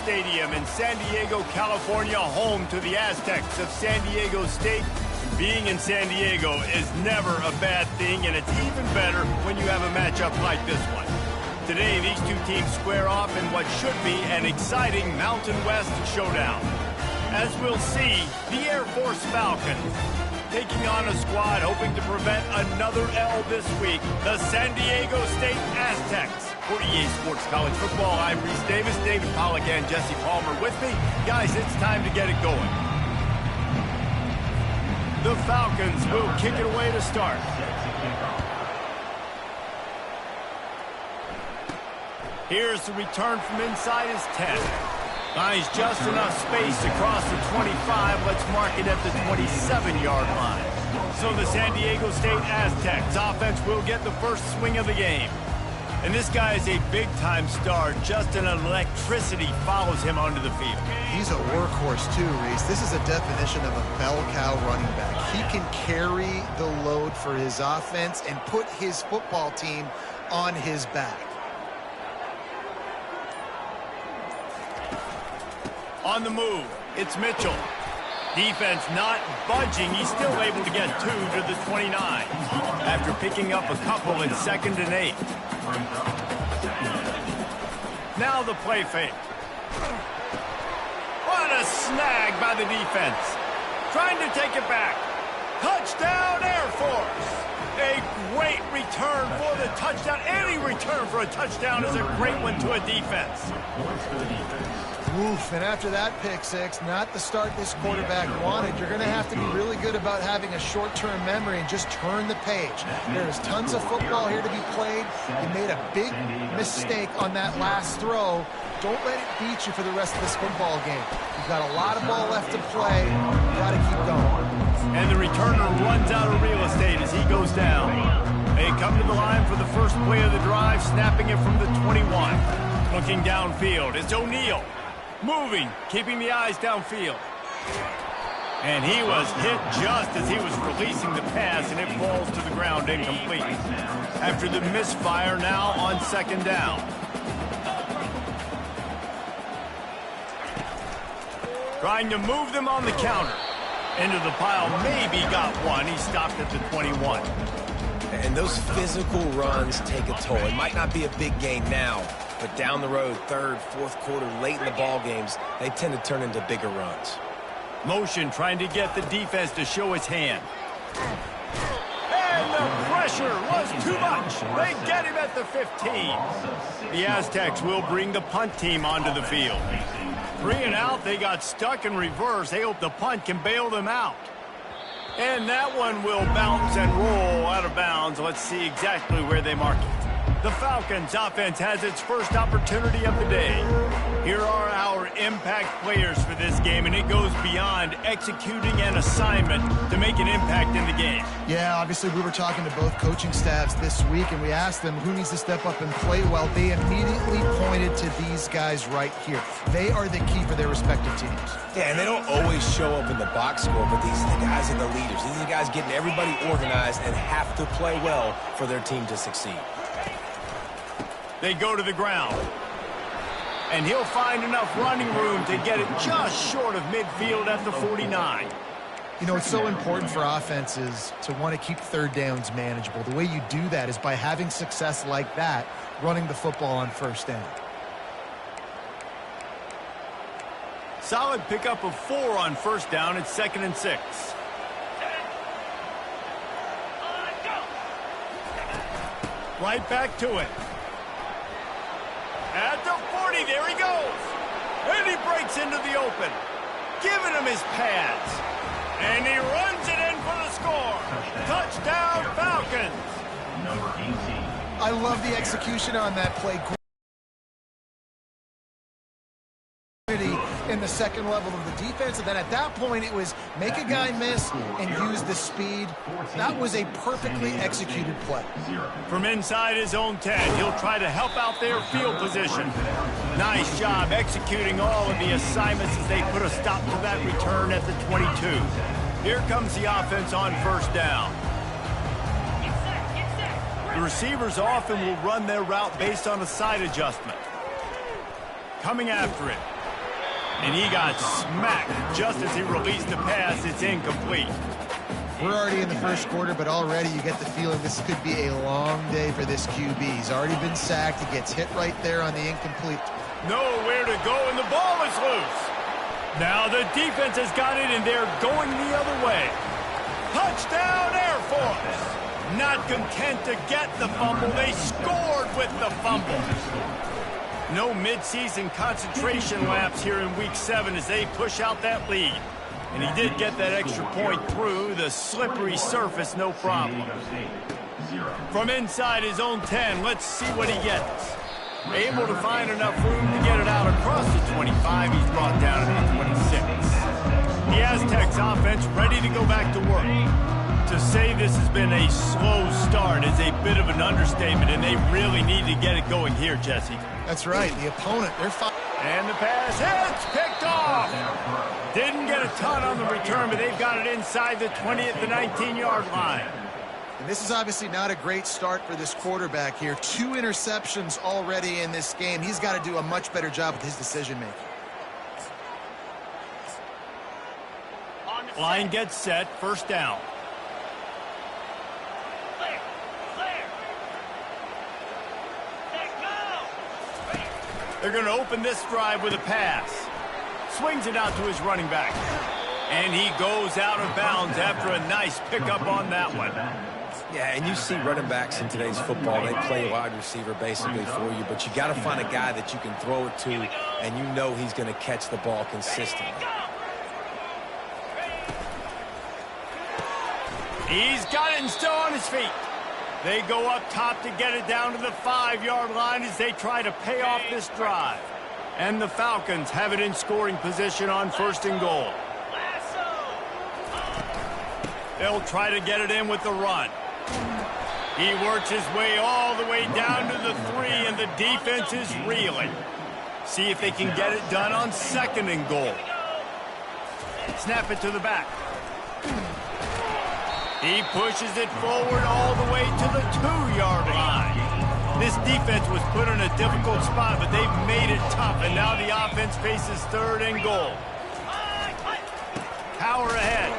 Stadium in San Diego, California, home to the Aztecs of San Diego State. Being in San Diego is never a bad thing, and it's even better when you have a matchup like this one. Today, these two teams square off in what should be an exciting Mountain West showdown. As we'll see, the Air Force Falcons taking on a squad hoping to prevent another L this week, the San Diego State Aztecs. For EA Sports College Football, I'm Reese Davis, David Pollack, and Jesse Palmer with me. Guys, it's time to get it going. The Falcons will kick it away to start. Here's the return from inside his 10. Finds just enough space across the 25. Let's mark it at the 27-yard line. So the San Diego State Aztecs offense will get the first swing of the game. And this guy is a big-time star. Just an electricity follows him onto the field. He's a workhorse too, Reese. This is a definition of a bell cow running back. He can carry the load for his offense and put his football team on his back. On the move, it's Mitchell. Defense not budging. He's still able to get 2 to the 29 after picking up a couple in 2nd and 8. Now the play fake. What a snag by the defense. Trying to take it back. Touchdown, Air Force. A great return for the touchdown. Any return for a touchdown is a great one to a defense. Oof, and after that pick six, not the start this quarterback wanted. You're going to have to be really good about having a short-term memory and just turn the page. There's tons of football here to be played. You made a big mistake on that last throw. Don't let it beat you for the rest of this football game. You've got a lot of ball left to play. You've got to keep going. And the returner runs out of real estate as he goes down. They come to the line for the first play of the drive, snapping it from the 21. Looking downfield, it's O'Neal. Moving, keeping the eyes downfield. And he was hit just as he was releasing the pass, and it falls to the ground incomplete. After the misfire, now on 2nd down. Trying to move them on the counter. Into the pile, maybe got one. He stopped at the 21. And those physical runs take a toll. It might not be a big gain now, but down the road, 3rd, 4th quarter, late in the ball games, they tend to turn into bigger runs. Motion trying to get the defense to show his hand. And the pressure was too much. They get him at the 15. The Aztecs will bring the punt team onto the field. 3 and out, they got stuck in reverse. They hope the punt can bail them out. And that one will bounce and roll out of bounds. Let's see exactly where they mark it. The Falcons offense has its first opportunity of the day. Here are our impact players for this game, and it goes beyond executing an assignment to make an impact in the game. Yeah, obviously we were talking to both coaching staffs this week, and we asked them who needs to step up and play well. They immediately pointed to these guys right here. They are the key for their respective teams. Yeah, and they don't always show up in the box score, but these are the guys and the leaders. These are the guys getting everybody organized and have to play well for their team to succeed. They go to the ground. And he'll find enough running room to get it just short of midfield at the 49. You know, it's so important for offenses to want to keep 3rd downs manageable. The way you do that is by having success like that, running the football on 1st down. Solid pickup of 4 on 1st down. It's 2nd and 6. Right back to it. At the 40, there he goes. And he breaks into the open. Giving him his pads. And he runs it in for the score. Touchdown, Falcons. Number 18. I love the execution on that play. In the 2nd level of the defense, and then at that point it was make a guy miss and use the speed. That was a perfectly executed play. From inside his own 10, he'll try to help out their field position. Nice job executing all of the assignments as they put a stop to that return at the 22. Here comes the offense on 1st down. The receivers often will run their route based on a side adjustment. Coming after it. And he got smacked just as he released the pass. It's incomplete. We're already in the first quarter, but already you get the feeling this could be a long day for this QB. He's already been sacked. He gets hit right there on the incomplete. Nowhere to go, and the ball is loose. Now the defense has got it, and they're going the other way. Touchdown, Air Force! Not content to get the fumble, they scored with the fumble. No midseason concentration laps here in Week 7 as they push out that lead. And he did get that extra point through the slippery surface, no problem. From inside his own 10, let's see what he gets. Able to find enough room to get it out across the 25. He's brought down to the 26. The Aztecs offense ready to go back to work. To say this has been a slow start is a bit of an understatement, and they really need to get it going here, Jesse. That's right. The opponent, they're fine. And the pass hits, picked off. Didn't get a ton on the return, but they've got it inside the 20 at the 19-yard line. And this is obviously not a great start for this quarterback here. 2 interceptions already in this game. He's got to do a much better job with his decision-making. Line gets set, first down. They're going to open this drive with a pass. Swings it out to his running back. And he goes out of bounds after a nice pickup on that one. Yeah, and you see running backs in today's football, they play wide receiver basically for you, but you got to find a guy that you can throw it to, and you know he's going to catch the ball consistently. He's got it and still on his feet. They go up top to get it down to the 5-yard line as they try to pay off this drive. And the Falcons have it in scoring position on first and goal. They'll try to get it in with the run. He works his way all the way down to the 3, and the defense is reeling. See if they can get it done on second and goal. Snap it to the back. He pushes it forward all the way to the 2-yard line. This defense was put in a difficult spot, but they've made it tough, and now the offense faces third and goal. Power ahead.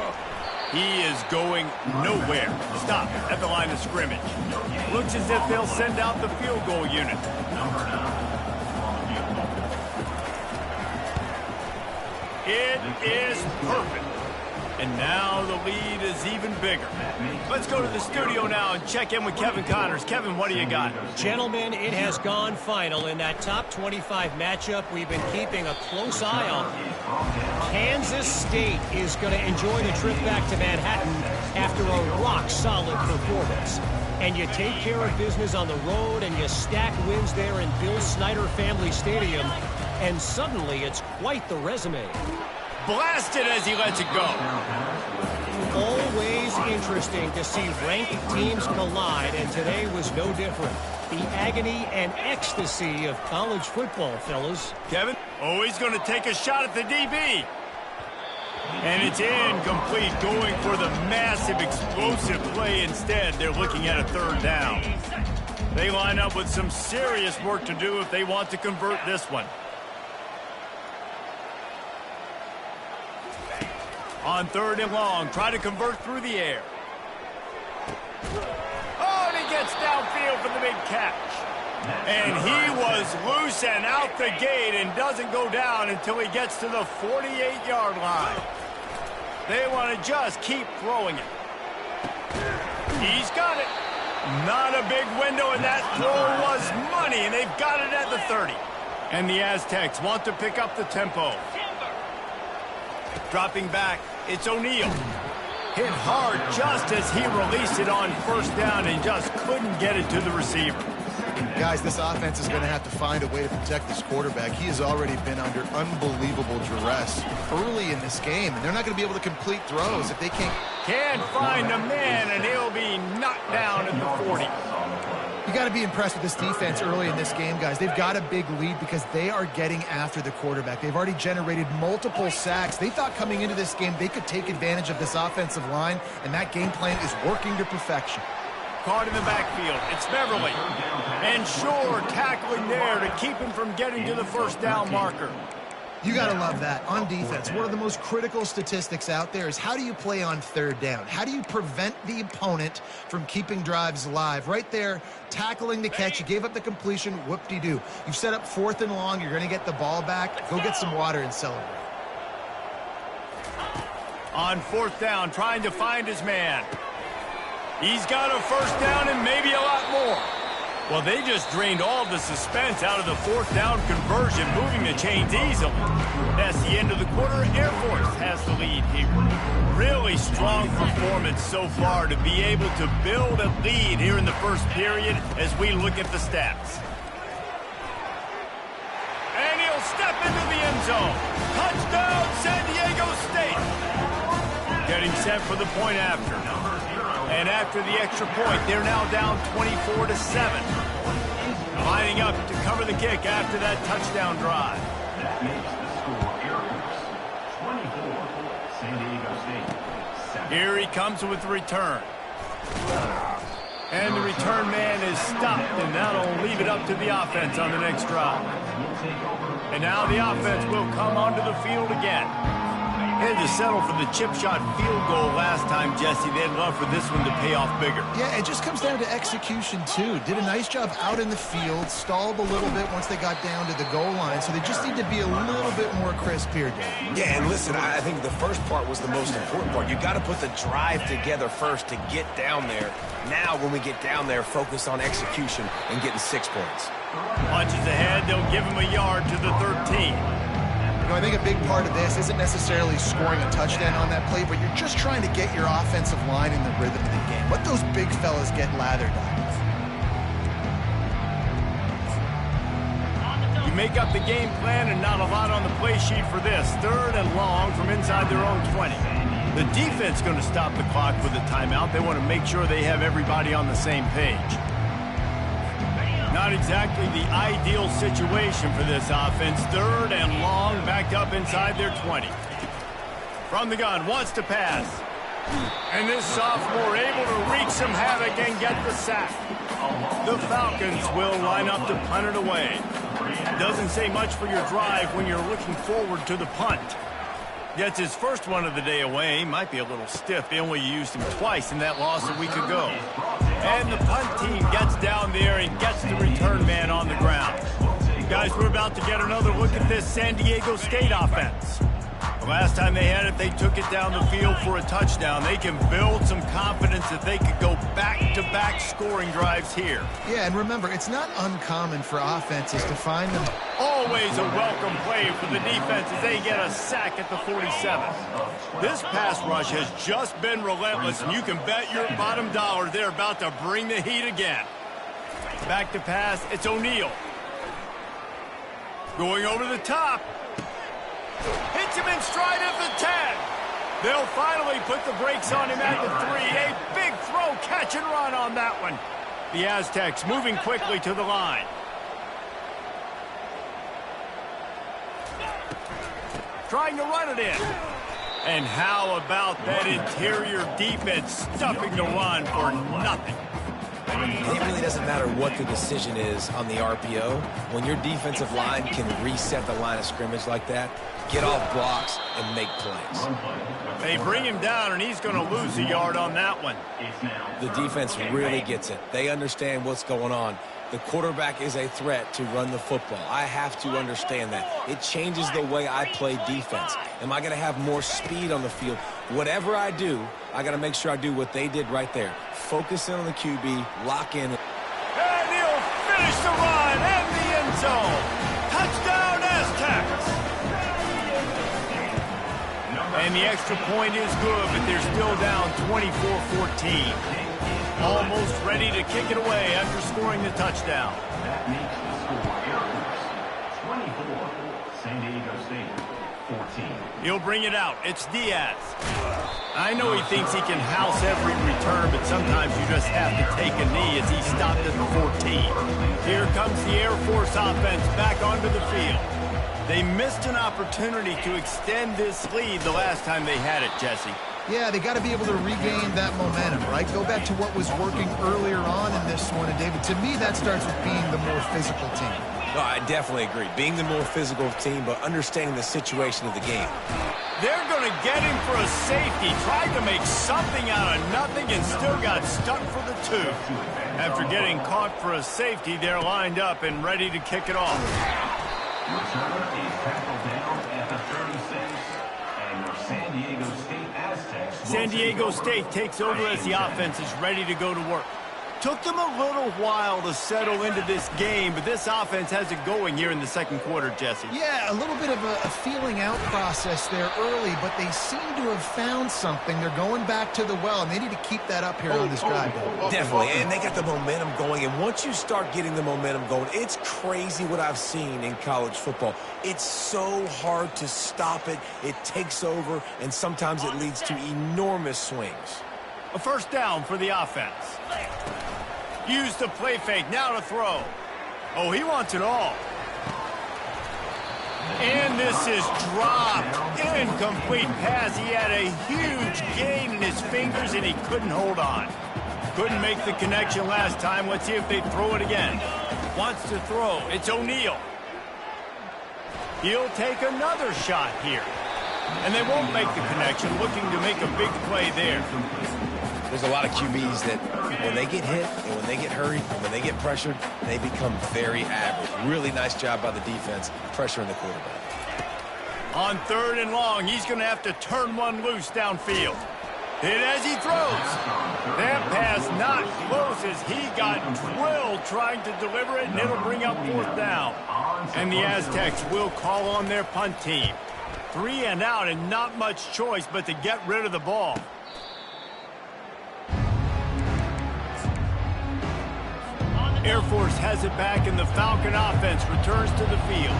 He is going nowhere. Stop at the line of scrimmage. Looks as if they'll send out the field goal unit. It is perfect. And now the lead is even bigger. Let's go to the studio now and check in with Kevin Connors. Kevin, what do you got? Gentlemen, it has gone final in that top 25 matchup we've been keeping a close eye on. Kansas State is going to enjoy the trip back to Manhattan after a rock-solid performance. And you take care of business on the road and you stack wins there in Bill Snyder Family Stadium, and suddenly it's quite the resume. Blasted as he lets it go. Always interesting to see ranked teams collide, and today was no different. The agony and ecstasy of college football, fellas. Kevin, he's going to take a shot at the DB. And it's incomplete, going for the massive explosive play instead. They're looking at a third down. They line up with some serious work to do if they want to convert this one. On third and long, try to convert through the air. Oh, and he gets downfield for the big catch. And he was loose and out the gate and doesn't go down until he gets to the 48-yard line. They want to just keep throwing it. He's got it. Not a big window, and that throw was money, and they've got it at the 30. And the Aztecs want to pick up the tempo. Dropping back, it's O'Neal. Hit hard just as he released it on first down and just couldn't get it to the receiver. Guys, this offense is going to have to find a way to protect this quarterback. He has already been under unbelievable duress early in this game, and they're not going to be able to complete throws if they can't find a man, and he'll be knocked down at the 40. You got to be impressed with this defense early in this game, guys. They've got a big lead because they are getting after the quarterback. They've already generated multiple sacks. They thought coming into this game they could take advantage of this offensive line, and that game plan is working to perfection. Caught in the backfield. It's Beverly. And Shore tackling there to keep him from getting to the first down marker. You got to love that. On defense, one of the most critical statistics out there is how do you play on third down? How do you prevent the opponent from keeping drives alive? Right there, tackling the catch. You gave up the completion. Whoop-de-doo. You've set up 4th and long. You're going to get the ball back. Go get some water and celebrate. On 4th down, trying to find his man. He's got a 1st down and maybe a lot more. Well, they just drained all the suspense out of the 4th down conversion, moving the chains easily. That's the end of the quarter. Air Force has the lead here. Really strong performance so far to be able to build a lead here in the first period as we look at the stats. And he'll step into the end zone. Touchdown, San Diego State. Getting set for the point after. And after the extra point, they're now down 24-7. Lining up to cover the kick after that touchdown drive. That makes the score Air Force 24, San Diego State 7. Here he comes with the return. And the return man is stopped, and that'll leave it up to the offense on the next drive. And now the offense will come onto the field again. They had to settle for the chip shot field goal last time, Jesse. They'd love for this one to pay off bigger. Yeah, it just comes down to execution, too. Did a nice job out in the field, stalled a little bit once they got down to the goal line, so they just need to be a little bit more crisp here, Dave. Yeah, and listen, I think the first part was the most important part. You got to put the drive together first to get down there. Now, when we get down there, focus on execution and getting 6 points. Punches ahead, they'll give him a yard to the 13. I think a big part of this isn't necessarily scoring a touchdown on that play, but you're just trying to get your offensive line in the rhythm of the game. Let those big fellas get lathered up. You make up the game plan and not a lot on the play sheet for this. 3rd and long from inside their own 20. The defense going to stop the clock with a timeout. They want to make sure they have everybody on the same page. Not exactly the ideal situation for this offense. 3rd and long, backed up inside their 20. From the gun, wants to pass. And this sophomore able to wreak some havoc and get the sack. The Falcons will line up to punt it away. Doesn't say much for your drive when you're looking forward to the punt. Gets his first one of the day away. Might be a little stiff. They only used him twice in that loss a week ago. And the punt team gets down there and gets the return man on the ground. Guys, we're about to get another look at this San Diego State offense. The last time they had it, they took it down the field for a touchdown. They can build some confidence that they could go back-to-back scoring drives here. Yeah, and remember, it's not uncommon for offenses to find them. Always a welcome play for the defense as they get a sack at the 47. This pass rush has just been relentless, and you can bet your bottom dollar they're about to bring the heat again. Back to pass, it's O'Neal. Going over the top. Hits him in stride at the 10. They'll finally put the brakes on him at the 3. A big throw, catch and run on that one. The Aztecs moving quickly to the line. Trying to run it in. And how about that interior defense stuffing the run for nothing? It really doesn't matter what the decision is on the RPO. When your defensive line can reset the line of scrimmage like that, get off blocks and make plays. They bring him down, and he's going to lose a yard on that one. The defense really gets it. They understand what's going on. The quarterback is a threat to run the football. I have to understand that. It changes the way I play defense. Am I going to have more speed on the field? Whatever I do, I got to make sure I do what they did right there. Focus in on the QB, lock in. And he'll finish the run in the end zone. Touchdown, Aztecs. And the extra point is good, but they're still down 24-14. Almost ready to kick it away after scoring the touchdown. That makes the score Air Force 24, San Diego State 14. He'll bring it out. It's Diaz. I know he thinks he can house every return, but sometimes you just have to take a knee as he stopped at the 14. Here comes the Air Force offense back onto the field. They missed an opportunity to extend this lead the last time they had it, Jesse. Yeah, they got to be able to regain that momentum, right? Go back to what was working earlier on in this one. And, David, to me, that starts with being the more physical team. No, I definitely agree. Being the more physical team, but understanding the situation of the game. They're going to get him for a safety. Tried to make something out of nothing and still got stuck for the 2. After getting caught for a safety, they're lined up and ready to kick it off. Returner is tackled down at the 36, and your San Diego State Aztecs. San Diego State takes over as the offense is ready to go to work. Took them a little while to settle into this game, but this offense has it going here in the second quarter, Jesse. Yeah, a little bit of a feeling out process there early, but they seem to have found something. They're going back to the well, and they need to keep that up here on this drive. Definitely, and they got the momentum going, and once you start getting the momentum going, it's crazy what I've seen in college football. It's so hard to stop it. It takes over, and sometimes it leads to enormous swings. A first down for the offense. Use the play fake, now to throw. Oh, he wants it all. And this is dropped. Incomplete pass. He had a huge gain in his fingers, and he couldn't hold on. Couldn't make the connection last time. Let's see if they throw it again. Wants to throw. It's O'Neal. He'll take another shot here. And they won't make the connection, looking to make a big play there. There's a lot of QBs that when they get hit and when they get hurried and when they get pressured, they become very average. Really nice job by the defense, pressuring the quarterback. On 3rd and long, he's going to have to turn one loose downfield. Hit as he throws. That pass not close as he got drilled trying to deliver it, and it'll bring up 4th down. And the Aztecs will call on their punt team. 3 and out and not much choice but to get rid of the ball. Air Force has it back, and the Falcon offense returns to the field.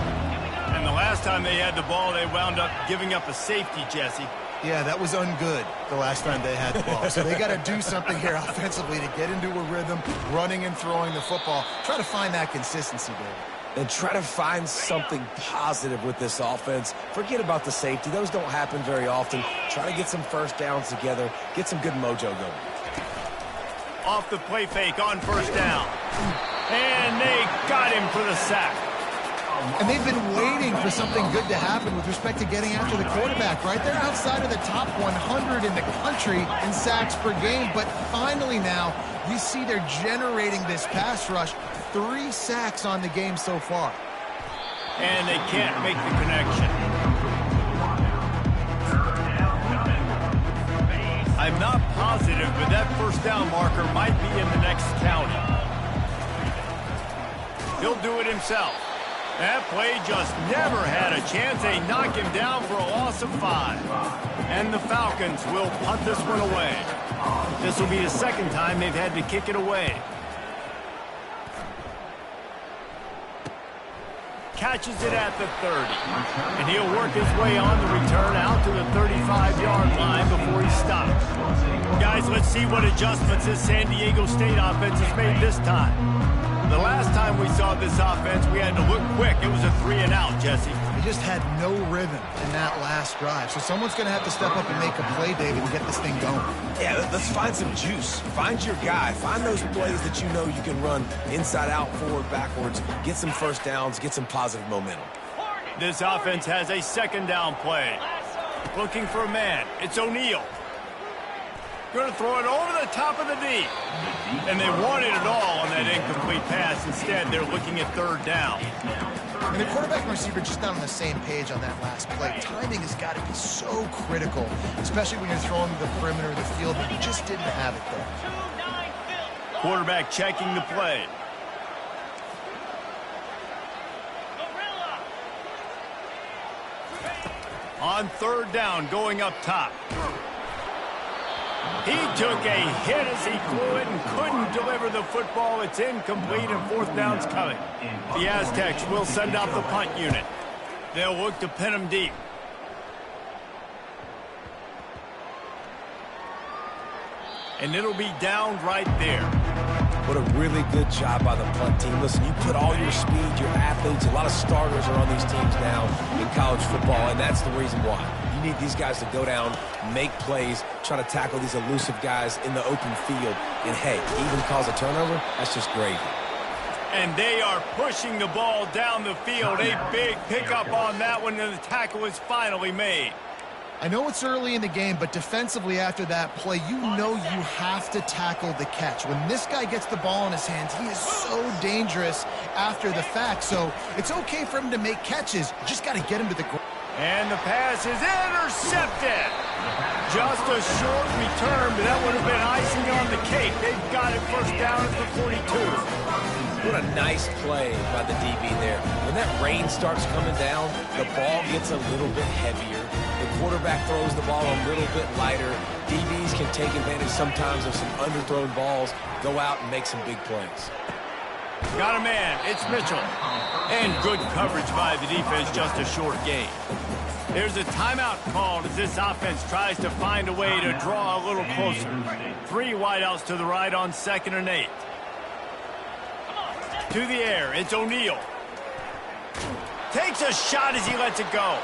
And the last time they had the ball, they wound up giving up a safety, Jesse. Yeah, that was ungood the last time they had the ball. So they got to do something here offensively to get into a rhythm, running and throwing the football. Try to find that consistency, David. And try to find something positive with this offense. Forget about the safety. Those don't happen very often. Try to get some first downs together. Get some good mojo going. Off the play fake on 1st down. And they got him for the sack. And they've been waiting for something good to happen with respect to getting after the quarterback, right? They're outside of the top 100 in the country in sacks per game, but finally now you see they're generating this pass rush. 3 sacks on the game so far. And they can't make the connection. I'm not positive, but that 1st down marker might be in the next county. He'll do it himself. That play just never had a chance. They knock him down for a loss of 5. And the Falcons will punt this one away. This will be the 2nd time they've had to kick it away. Catches it at the 30. And he'll work his way on the return out to the 35-yard line before he stops. Guys, let's see what adjustments this San Diego State offense has made this time. The last time we saw this offense, we had to look quick. It was a 3 and out, Jesse. They just had no rhythm in that last drive. So someone's going to have to step up and make a play, David, and get this thing going. Yeah, let's find some juice. Find your guy. Find those plays that you know you can run inside out, forward, backwards. Get some first downs. Get some positive momentum. This offense has a 2nd down play. Looking for a man. It's O'Neal. Going to throw it over the top of the D. And they wanted it all on that incomplete pass. Instead, they're looking at 3rd down. And the quarterback and receiver just not on the same page on that last play. Timing has got to be so critical, especially when you're throwing the perimeter of the field, but you just didn't have it there. Quarterback checking the play. On 3rd down, going up top. He took a hit as he flew it and couldn't deliver the football. It's incomplete, and 4th down's coming. The Aztecs will send out the punt unit. They'll look to pin him deep. And it'll be down right there. What a really good job by the punt team. Listen, you put all your speed, your athletes, a lot of starters are on these teams now in college football, and that's the reason why. You need these guys to go down, make plays, try to tackle these elusive guys in the open field, and hey, even cause a turnover, that's just gravy. And they are pushing the ball down the field. A big pickup on that one, and the tackle is finally made. I know it's early in the game, but defensively after that play, you know you have to tackle the catch. When this guy gets the ball in his hands, he is so dangerous after the fact. So it's okay for him to make catches. You just got to get him to the ground. And the pass is intercepted. Just a short return, but that would have been icing on the cake. They've got it first down at the 42. What a nice play by the DB there. When that rain starts coming down, the ball gets a little bit heavier. The quarterback throws the ball a little bit lighter. DBs can take advantage sometimes of some underthrown balls, go out and make some big plays. Got a man. It's Mitchell. And good coverage by the defense, just a short gain. There's a timeout called as this offense tries to find a way to draw a little closer. 3 wideouts to the right on 2nd and 8. To the air, it's O'Neal. Takes a shot as he lets it go.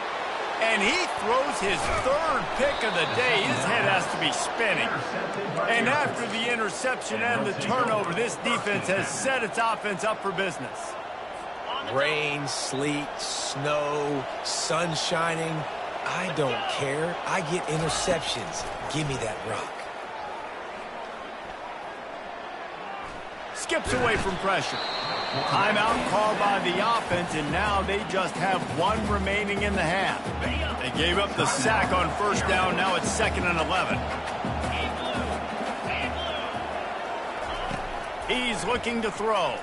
And he throws his 3rd pick of the day. His head has to be spinning. And after the interception and the turnover, this defense has set its offense up for business. Rain, sleet, snow, sun shining. I don't care. I get interceptions. Give me that rock. Skips away from pressure. Timeout called by the offense, and now they just have 1 remaining in the half. They gave up the sack on 1st down. Now it's 2nd and 11. He's looking to throw.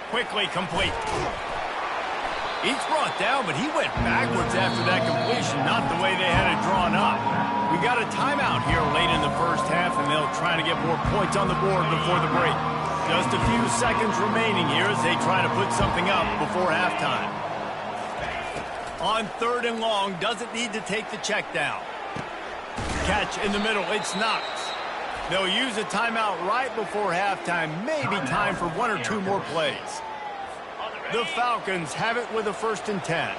Quickly complete. He's brought down, but he went backwards after that completion, not the way they had it drawn up. We got a timeout here late in the first half, and they'll try to get more points on the board before the break. Just a few seconds remaining here as they try to put something up before halftime. On 3rd and long, doesn't need to take the check down. Catch in the middle, it's Knox. They'll use a timeout right before halftime, maybe time for 1 or 2 more plays. The Falcons have it with a 1st and 10.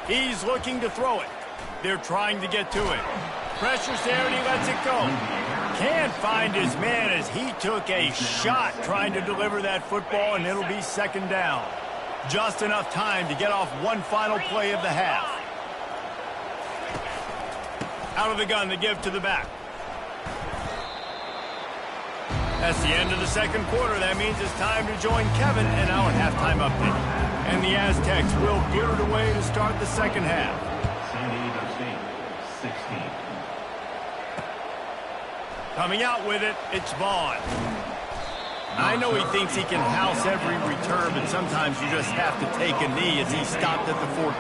He's looking to throw it. They're trying to get to it. Pressure's there and he lets it go. Can't find his man as he took a shot trying to deliver that football, and it'll be 2nd down. Just enough time to get off 1 final play of the half. Out of the gun, the give to the back. That's the end of the 2nd quarter. That means it's time to join Kevin in our halftime update. And the Aztecs will give it away to start the 2nd half. San Diego State, 16. Coming out with it, it's Vaughn. I know he thinks he can house every return, but sometimes you just have to take a knee as he stopped at the 14.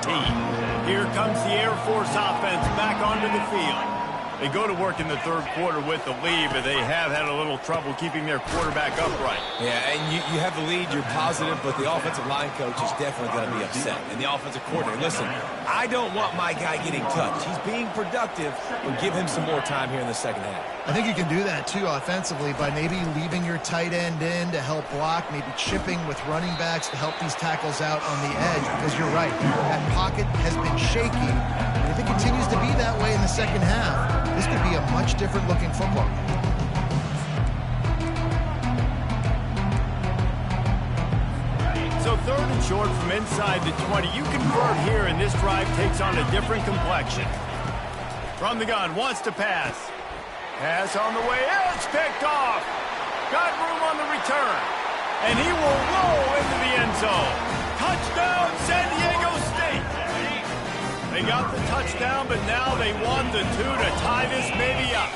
Here comes the Air Force offense back onto the field. They go to work in the 3rd quarter with the lead, but they have had a little trouble keeping their quarterback upright. Yeah, and you have the lead, you're positive, but the offensive line coach is definitely going to be upset. And the offensive coordinator, listen, I don't want my guy getting touched. He's being productive, but give him some more time here in the 2nd half. I think you can do that, too, offensively, by maybe leaving your tight end in to help block, maybe chipping with running backs to help these tackles out on the edge, because you're right. That pocket has been shaky, and if it continues to be that way in the 2nd half, this could be a much different-looking football. So 3rd and short from inside the 20. You convert here, and this drive takes on a different complexion. From the gun, wants to pass. Pass on the way, it's picked off. Got room on the return. And he will roll into the end zone. Touchdown, San Diego State. They got the touchdown, but now they want the 2 to tie this maybe up.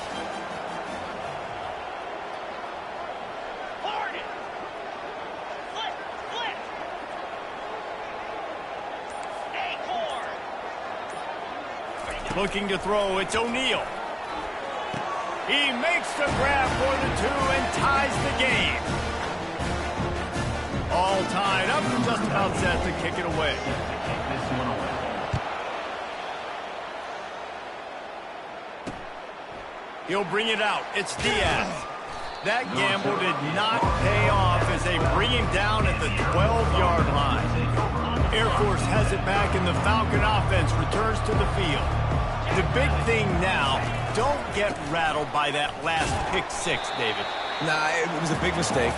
Looking to throw, it's O'Neal. He makes the grab for the 2 and ties the game. All tied up and just about set to kick it away. This one away. He'll bring it out. It's Diaz. That gamble did not pay off as they bring him down at the 12-yard line. Air Force has it back and the Falcon offense returns to the field. The big thing now, don't get rattled by that last pick 6, David. Nah, it was a big mistake.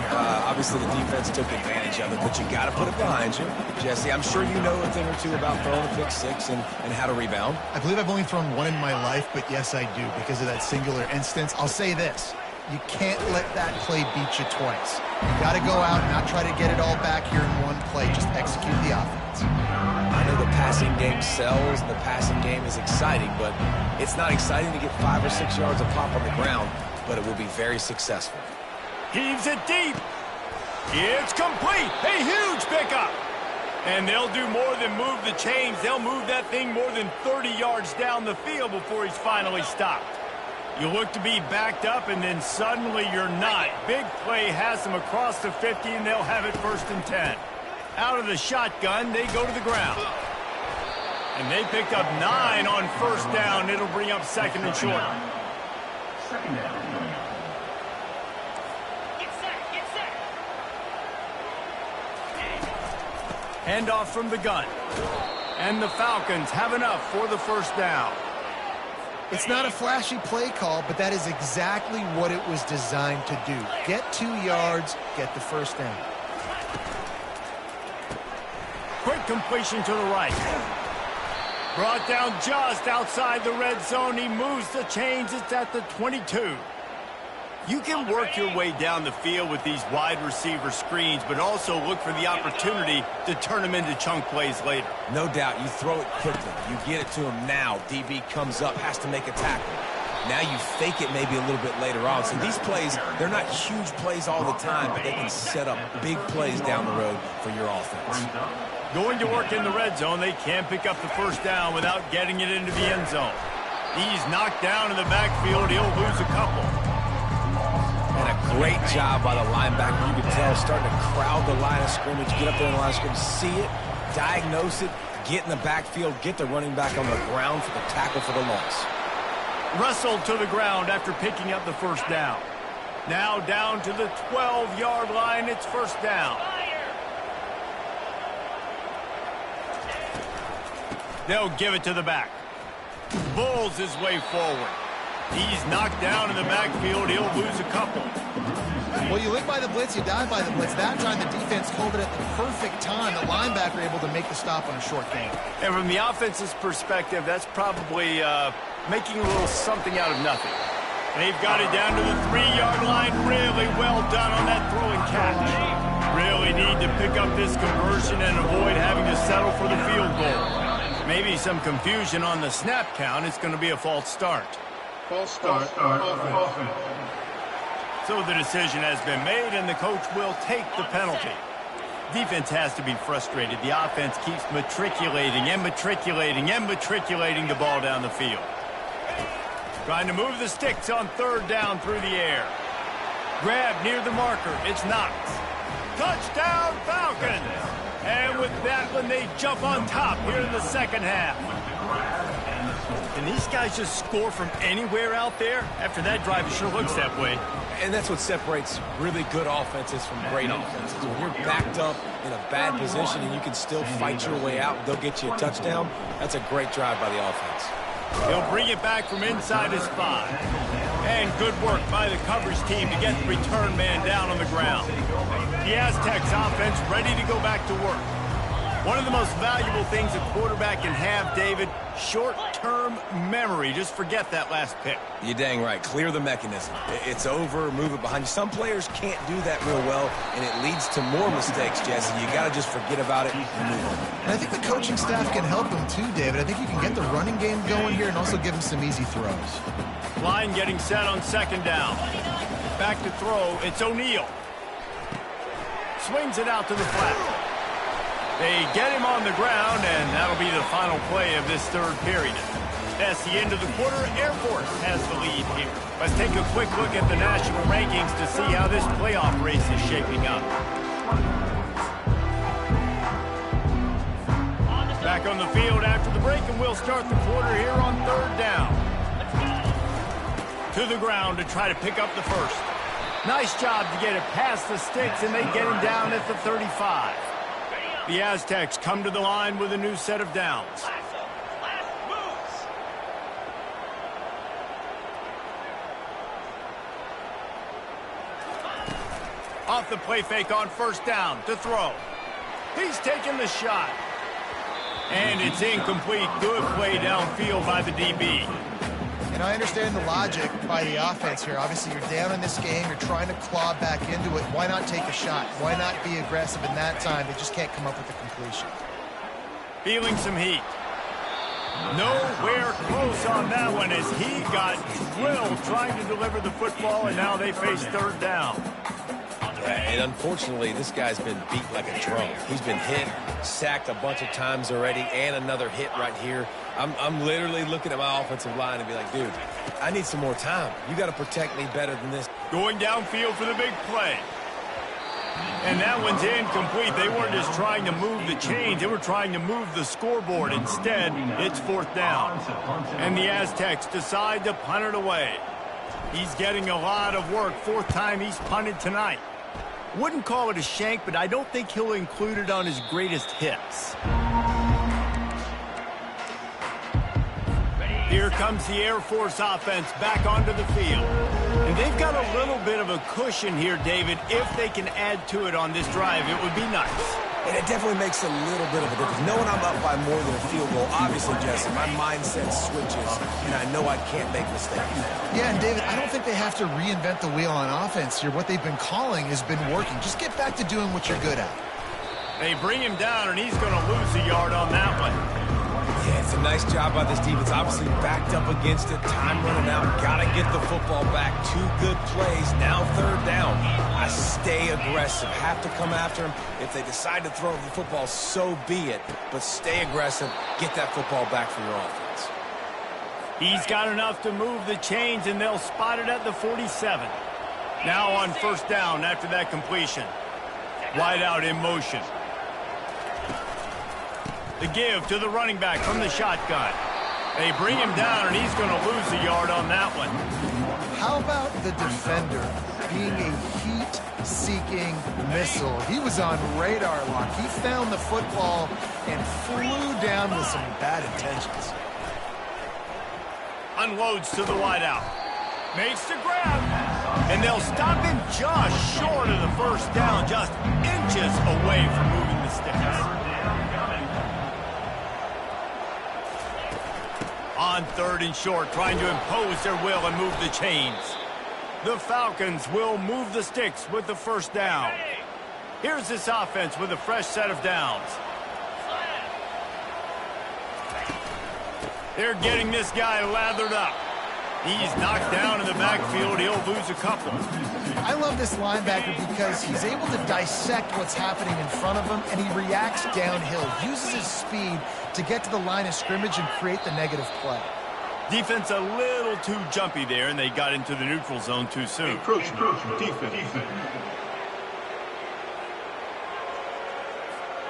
Obviously, the defense took advantage of it, but you got to put it behind you. Jesse, I'm sure you know a thing or two about throwing a pick six and how to rebound. I believe I've only thrown one in my life, but yes, I do because of that singular instance. I'll say this. You can't let that play beat you twice. You got to go out and not try to get it all back here in one play. Just execute the offense. I know the passing game sells and the passing game is exciting, but it's not exciting to get 5 or 6 yards of pop on the ground, but it will be very successful. Heaves it deep. It's complete. A huge pickup. And they'll do more than move the chains. They'll move that thing more than 30 yards down the field before he's finally stopped. You look to be backed up, and then suddenly you're not. Big play has them across the 50, and they'll have it 1st and 10. Out of the shotgun, they go to the ground. And they picked up 9 on 1st down. It'll bring up 2nd and short. Second down. Handoff from the gun. And the Falcons have enough for the 1st down. It's not a flashy play call, but that is exactly what it was designed to do. Get 2 yards, get the 1st down. Quick completion to the right. Brought down just outside the red zone. He moves the chains. It's at the 22. You can work your way down the field with these wide receiver screens, but also look for the opportunity to turn them into chunk plays later. No doubt, you throw it quickly. You get it to him now. DB comes up, has to make a tackle. Now you fake it maybe a little bit later on. So these plays, they're not huge plays all the time, but they can set up big plays down the road for your offense. Going to work in the red zone, they can pick up the 1st down without getting it into the end zone. He's knocked down in the backfield. He'll lose a couple. And a great job by the linebacker. You can tell starting to crowd the line of scrimmage, get up there in the line of scrimmage, see it, diagnose it, get in the backfield, get the running back on the ground for the tackle for the loss. Wrestled to the ground after picking up the 1st down. Now down to the 12-yard line. It's 1st down. They'll give it to the back. Bulls his way forward. He's knocked down in the backfield. He'll lose a couple. Well, you live by the blitz, you die by the blitz. That time the defense called it at the perfect time. The linebacker able to make the stop on a short gain. And from the offense's perspective, that's probably making a little something out of nothing. They've got it down to the 3-yard line. Really well done on that throw and catch. Really need to pick up this conversion and avoid having to settle for the field goal. Maybe some confusion on the snap count. It's going to be a false start. False start. Offense. So the decision has been made, and the coach will take the penalty. Defense has to be frustrated. The offense keeps matriculating and matriculating and matriculating the ball down the field. Trying to move the sticks on 3rd down through the air. Grab near the marker. It's Knox. Touchdown, Falcons! And with that one, they jump on top here in the 2nd half. And these guys just score from anywhere out there? After that drive, it sure looks that way. And that's what separates really good offenses from great offenses. When you're backed up in a bad position and you can still fight your way out and they'll get you a touchdown, that's a great drive by the offense. He'll bring it back from inside his 5. And good work by the coverage team to get the return man down on the ground. The Aztecs offense ready to go back to work. One of the most valuable things a quarterback can have, David, short-term memory. Just forget that last pick. You're dang right. Clear the mechanism. It's over, move it behind you. Some players can't do that real well, and it leads to more mistakes, Jesse. You got to just forget about it and move on. And I think the coaching staff can help him too, David. I think you can get the running game going here and also give him some easy throws. Line getting set on 2nd down. Back to throw. It's O'Neal. Swings it out to the flat. They get him on the ground, and that'll be the final play of this 3rd period. That's the end of the quarter. Air Force has the lead here. Let's take a quick look at the national rankings to see how this playoff race is shaping up. Back on the field after the break, and we'll start the quarter here on 3rd down. To the ground to try to pick up the 1st. Nice job to get it past the sticks, and they get him down at the 35. The Aztecs come to the line with a new set of downs. Off the play fake on first down to throw. He's taking the shot. And it's incomplete. Good play downfield by the DB. And I understand the logic by the offense here. Obviously, you're down in this game. You're trying to claw back into it. Why not take a shot? Why not be aggressive in that time? They just can't come up with the completion. Feeling some heat. Nowhere close on that one as he got drilled trying to deliver the football, and now they face third down. And unfortunately, this guy's been beat like a drum. He's been hit, sacked a bunch of times already, and another hit right here. I'm literally looking at my offensive line and be like, dude, I need some more time. You got to protect me better than this. Going downfield for the big play. And that one's incomplete. They weren't just trying to move the chains. They were trying to move the scoreboard. Instead, it's fourth down. And the Aztecs decide to punt it away. He's getting a lot of work. Fourth time he's punted tonight. Wouldn't call it a shank, but I don't think he'll include it on his greatest hits. Here comes the Air Force offense back onto the field. And they've got a little bit of a cushion here, David. If they can add to it on this drive, it would be nice. And it definitely makes a little bit of a difference. Knowing I'm up by more than a field goal, obviously, Jesse, my mindset switches, and I know I can't make mistakes. Yeah, and David, I don't think they have to reinvent the wheel on offense here. What they've been calling has been working. Just get back to doing what you're good at. They bring him down, and he's going to lose a yard on that one. Yeah, it's a nice job by this defense. Obviously backed up against it. Time running out. Got to get the football back. Two good plays. Now third down. I stay aggressive. Have to come after him. If they decide to throw the football, so be it. But stay aggressive. Get that football back for your offense. He's got enough to move the chains, and they'll spot it at the 47. Now on first down after that completion. Wide out in motion. The give to the running back from the shotgun. They bring him down, and he's going to lose a yard on that one. How about the defender being a heat-seeking missile? He was on radar lock. He found the football and flew down with some bad intentions. Unloads to the wideout. Makes the grab. And they'll stop him just short of the first down, just inches away from moving the sticks. On third and short, trying to impose their will and move the chains. The Falcons will move the sticks with the first down. Here's this offense with a fresh set of downs. They're getting this guy lathered up. He's knocked down in the backfield. He'll lose a couple. I love this linebacker because he's able to dissect what's happening in front of him, and he reacts downhill, uses his speed to get to the line of scrimmage and create the negative play. Defense a little too jumpy there, and they got into the neutral zone too soon. Encroachment defense.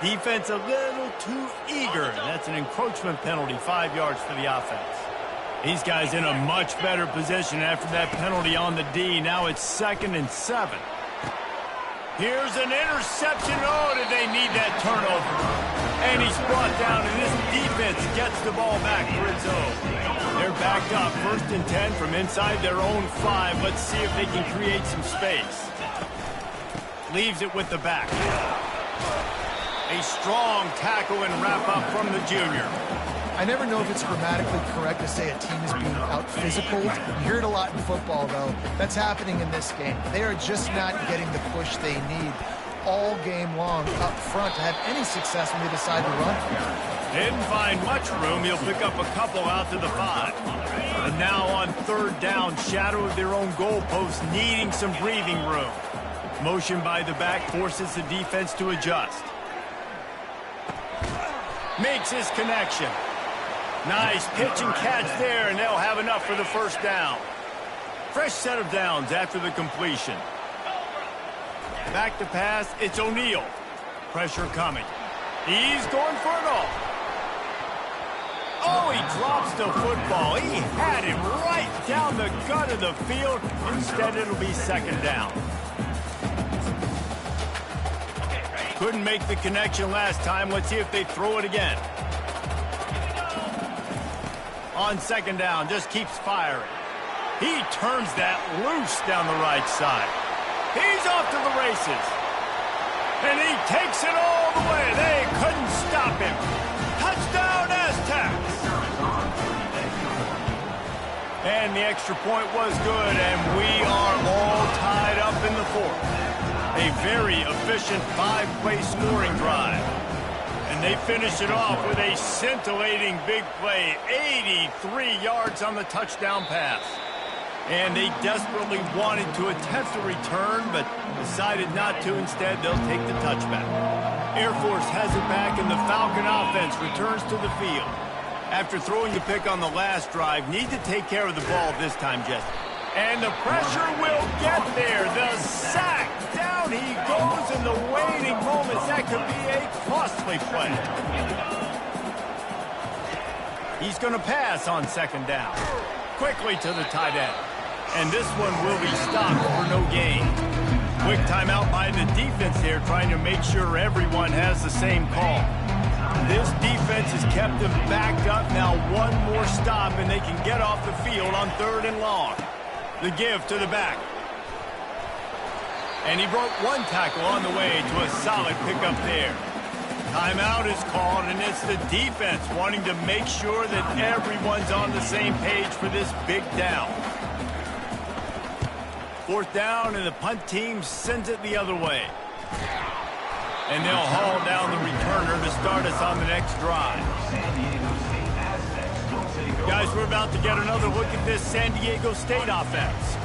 Defense a little too eager. That's an encroachment penalty, 5 yards for the offense. These guys in a much better position after that penalty on the D. Now it's 2nd and 7. Here's an interception. Oh, did they need that turnover? And he's brought down, and this defense gets the ball back for its own. They're backed up, 1st and 10 from inside their own 5. Let's see if they can create some space. Leaves it with the back. A strong tackle and wrap-up from the junior. I never know if it's grammatically correct to say a team is being out-physicaled. You hear it a lot in football, though. That's happening in this game. They are just not getting the push they need all game long up front to have any success when they decide to run. Didn't find much room. He'll pick up a couple out to the 5. And now on third down, shadow of their own goalpost, needing some breathing room. Motion by the back forces the defense to adjust. Makes his connection. Nice pitch and catch there, and they'll have enough for the first down. Fresh set of downs after the completion. Back to pass, it's O'Neal. Pressure coming. He's going for it all. Oh, he drops the football. He had it right down the gut of the field. Instead, it'll be 2nd down. Couldn't make the connection last time. Let's see if they throw it again. On 2nd down, just keeps firing. He turns that loose down the right side. He's off to the races. And he takes it all the way. They couldn't stop him. Touchdown, Aztecs. And the extra point was good, and we are all tied up in the fourth. A very efficient 5-play scoring drive. And they finish it off with a scintillating big play, 83 yards on the touchdown pass. And they desperately wanted to attempt a return, but decided not to. Instead, they'll take the touchback. Air Force has it back, and the Falcon offense returns to the field. After throwing the pick on the last drive, need to take care of the ball this time, Jesse. And the pressure will get there. The sack. Down he goes in the waiting moments. That could be a costly play. He's going to pass on second down. Quickly to the tight end. And this one will be stopped for no gain. Quick timeout by the defense here, trying to make sure everyone has the same call. This defense has kept them backed up. Now one more stop, and they can get off the field on 3rd and long. The give to the back. And he broke one tackle on the way to a solid pickup there. Timeout is called, and it's the defense wanting to make sure that everyone's on the same page for this big down. 4th down, and the punt team sends it the other way. And they'll haul down the returner to start us on the next drive. Guys, we're about to get another look at this San Diego State offense.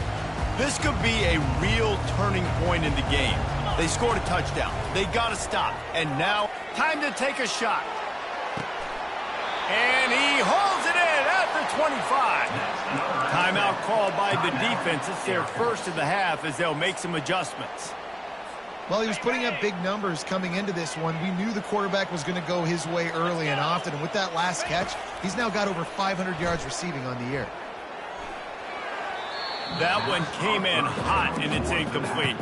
This could be a real turning point in the game. They scored a touchdown. They got to stop. And now, time to take a shot. And he holds it in at the 25. Timeout called by the defense. It's their first of the half as they'll make some adjustments. Well, he was putting up big numbers coming into this one. We knew the quarterback was going to go his way early and often. And with that last catch, he's now got over 500 yards receiving on the year. That one came in hot, and it's incomplete.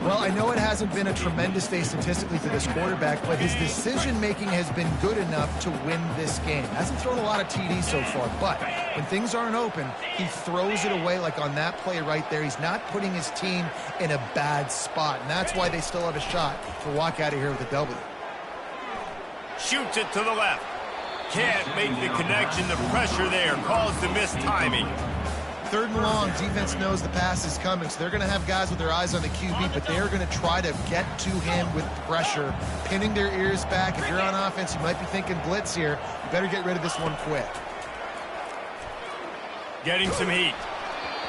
Well, I know it hasn't been a tremendous day statistically for this quarterback, but his decision-making has been good enough to win this game. Hasn't thrown a lot of TDs so far, but when things aren't open, he throws it away like on that play right there. He's not putting his team in a bad spot, and that's why they still have a shot to walk out of here with a W. Shoots it to the left. Can't make the connection. The pressure there caused the missed timing. 3rd and long, defense knows the pass is coming, so they're going to have guys with their eyes on the QB, but they're going to try to get to him with pressure, pinning their ears back. If you're on offense, you might be thinking blitz here. You better get rid of this one quick. Getting some heat.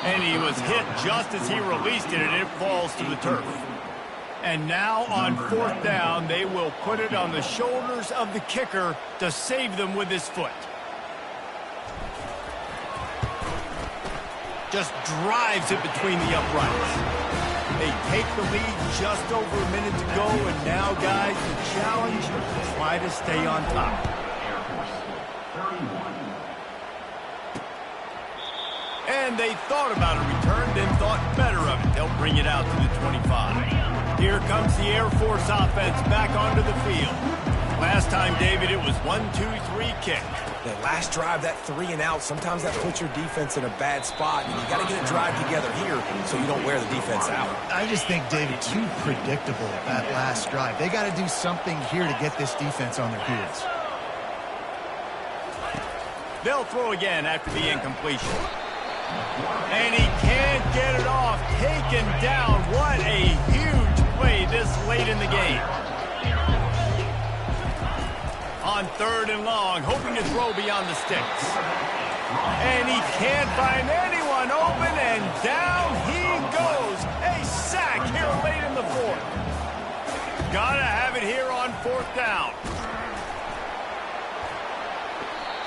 And he was hit just as he released it, and it falls to the turf. And now on 4th down, they will put it on the shoulders of the kicker to save them with his foot. Just drives it between the uprights. They take the lead just over a minute to go, and now, guys, the challenge, try to stay on top. And they thought about a return, then thought better of it. They'll bring it out to the 25. Here comes the Air Force offense back onto the field. Last time, David, it was 1-2-3 kick. That last drive, that 3 and out, sometimes that puts your defense in a bad spot, and you got to get a drive together here so you don't wear the defense out. I just think, David, too predictable that last drive. They got to do something here to get this defense on their heels. They'll throw again after the incompletion. And he can't get it off. Taken down. What a huge play this late in the game. On 3rd and long, hoping to throw beyond the sticks. And he can't find anyone open, and down he goes. A sack here late in the 4th. Gotta have it here on 4th down.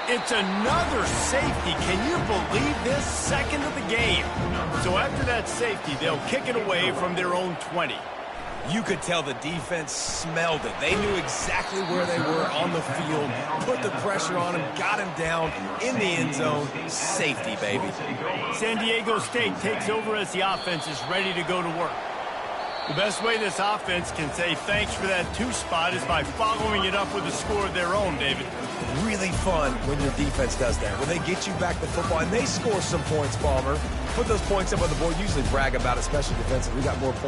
It's another safety. Can you believe this? 2nd of the game. So after that safety, they'll kick it away from their own 20. You could tell the defense smelled it. They knew exactly where they were on the field, put the pressure on him, got him down in the end zone. Safety, baby. San Diego State takes over as the offense is ready to go to work. The best way this offense can say thanks for that 2 spot is by following it up with a score of their own, David. Really fun when your defense does that, when they get you back the football and they score some points, Palmer. Put those points up on the board, usually brag about it, especially defensively. We got more points.